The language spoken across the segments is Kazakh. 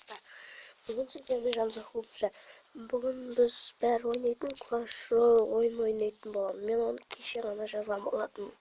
arkadaşlar. Bugün sizlerle Canlı Klub'da. Bugün biz beraber oynayalım. Clash Royale oyun oynayalım bakalım. Ben 12 kişi anlaşacağım oladım.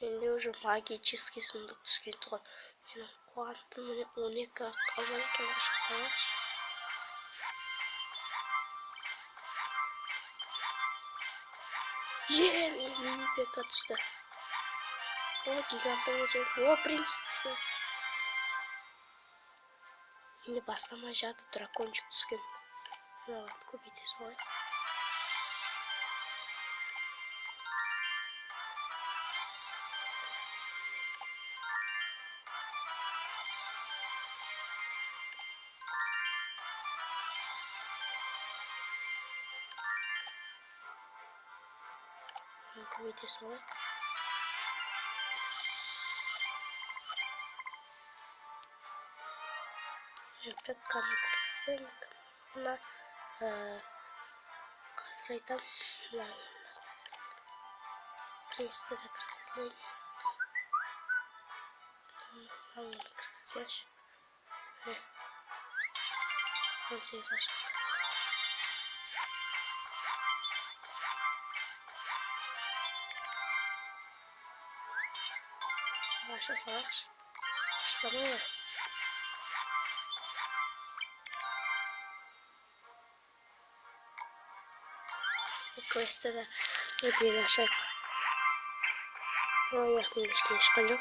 Ben de уже магический сундук скинул. Ben kuantum unika kazanırken başlasana. Mini pek atıştı. O gigantın olacak. O принцесса. Şimdi бастамажады дракончик түскен. Мына көбейте солай. Көбейте солай. Пекканы кіргіземін. Мына қазір айтам. Принцесса да кіргізесін. Мынаны кіргізесінші. Он сегіз ашық. Аша салаш. Başlamıyor. Bu quest'te de ödeyim aşağı. Yakın işte çıkacak.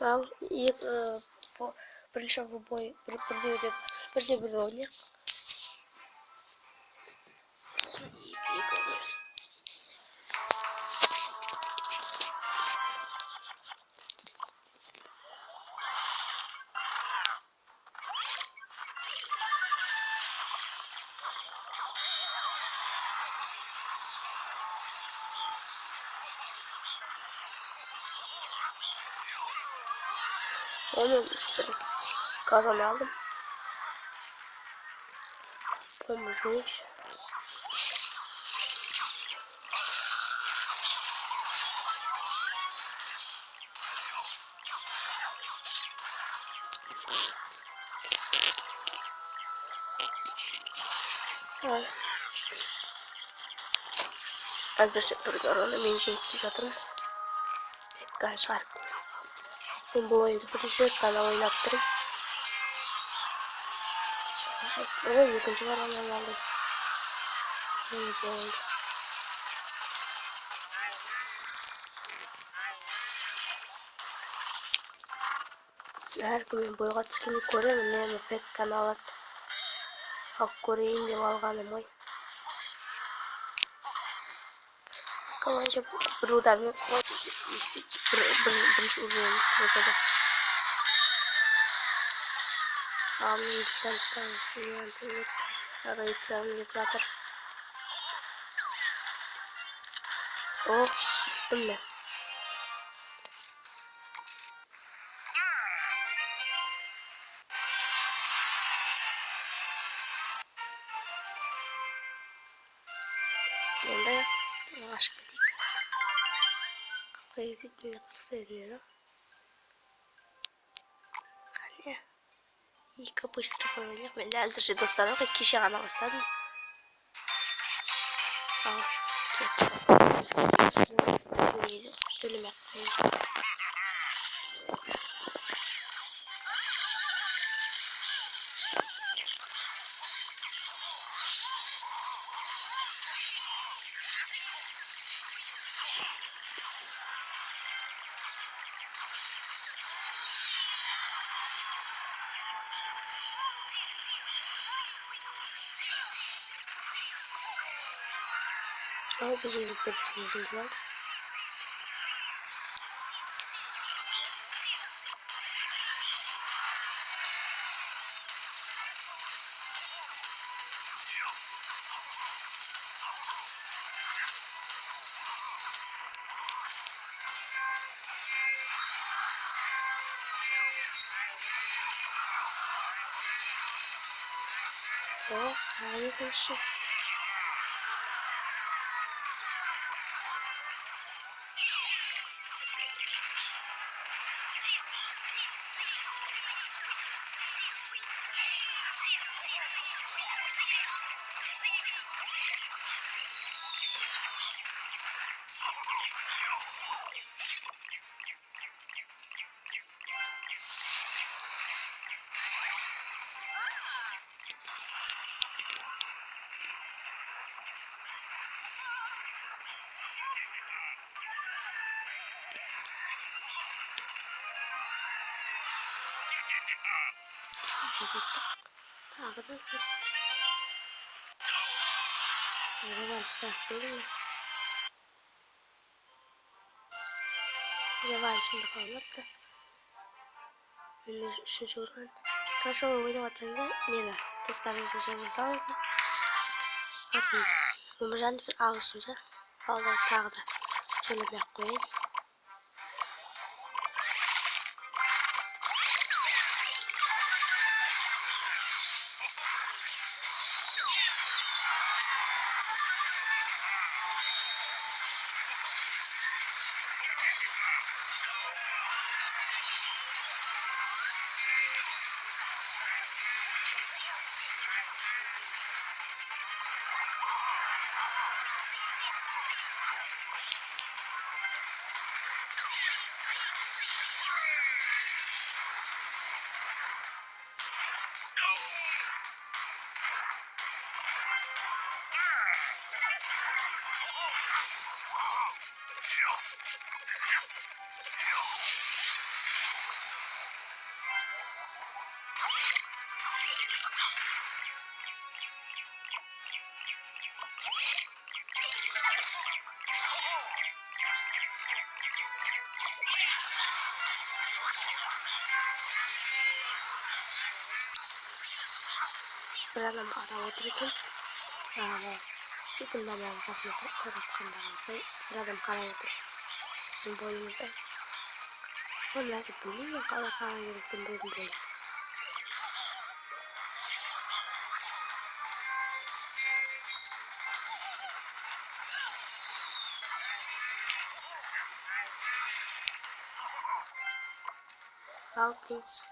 Al ilk прийшов в бой бірде бір ойнайық. Onu istedim. Kazan aldım. Pomuzmuş. Әзір шепірді мен жеңіп жатырмын. Беккан шығар. Мен бұл ойынды бірінші рет қана ойнап тұрмын. Ой, екінші барғаннан алдым. Мені болды. Әркіммен бойға түскенде көремін, мені Беккан алады. Ал көрейін деп алғаным ой. Қалайша бір удармен бірінші ұжым болса да. Ал мен десанттан рейдсам деп жатыр. О, біттім мен. Енді ашып кетейік. Қайзетіне қырсайын. Қане. Екі быстро ойнайық. Мен әзірше достарға 2 кеше ғана бастадым. Ал, сөйлемек. Al bizim bir yüzümüz var. Tағы екінші. Tağıdan sırf. Revanşta değil mi? Revanşımda kalmadı. Şimdi üçüncü organ. Karşı oynayacağında meni testlerinizi жазыңыздар. Bakın, Өміржанды bir ағылшынша алда тағы да сөйлемей-ақ қояйын. Bir adam araba otururken Sikimden arkasına tarafından bir adam karaya oturuyor. Bizim boyumuzda. O nasıl bilmiyor kara yürüktüm böyle. Al please.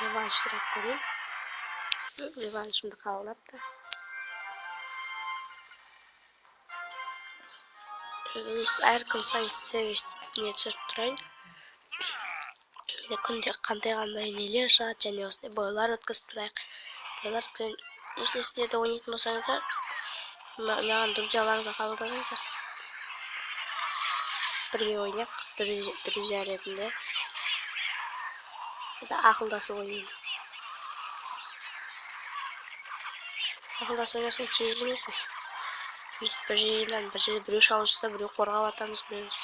Revanştırak koyayım. Revanşımda kalmadı da. Әркім сайысты не түсіріп тұрайын. Күнде қандай нелер шығады және осындай бойлар өткізіп тұрайық. Бойлар өткізіп еште сіздерде ойнайтын болсаңыздар, маған друзьяларыңызға қабылдасаңыздар. Бірге ойнайық, друзья ретінде. Ақылдасып ойнайық. Ақылдасып ойнасаң тезленесің. Bir жерден bir жерде біреу шалып жатса, біреу қорғап атамыз білеміз.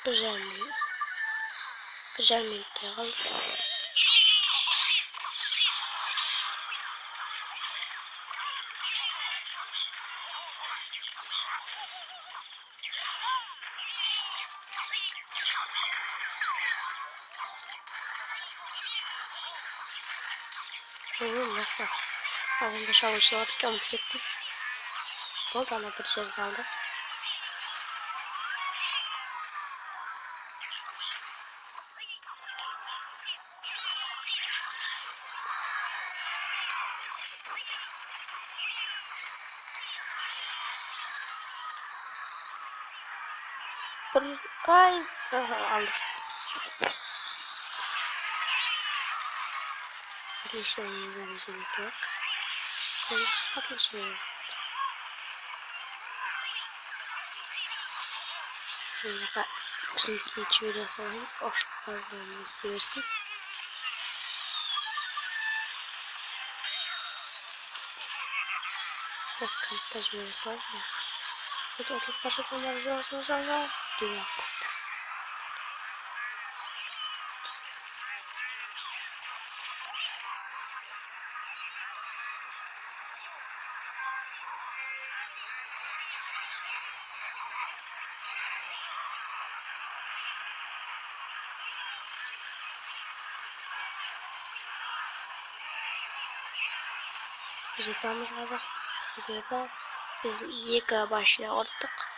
Güzel. 1,5 minutтай қалды. Жақсы. Алдында шабуылшылар отыр, ұмытып кеттім. Болды, ана бір жерді алды. Ай, алды. Отлично, я заряжу слог. Отлично. Şimdi Prince'in çığırı salayım. Oşlarını istiyorsun. Bakın tecrübesi var ya. Şurada oturup başlatanlar zor. Dünya baktı. Biz yatağımız lazım. Sebebi biz 2 başına ortak.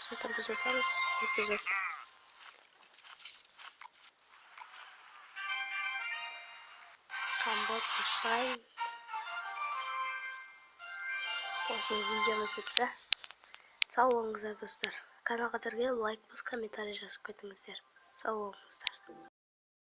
Zaten biz yatarız. Biz yatarız. Kambot başlayın. Osman videomuz bitti. Sağ olыңыздар достар. Kanalga kirgil, like, kommentariy жазып кетіңіздер. Sağ olыңыздар.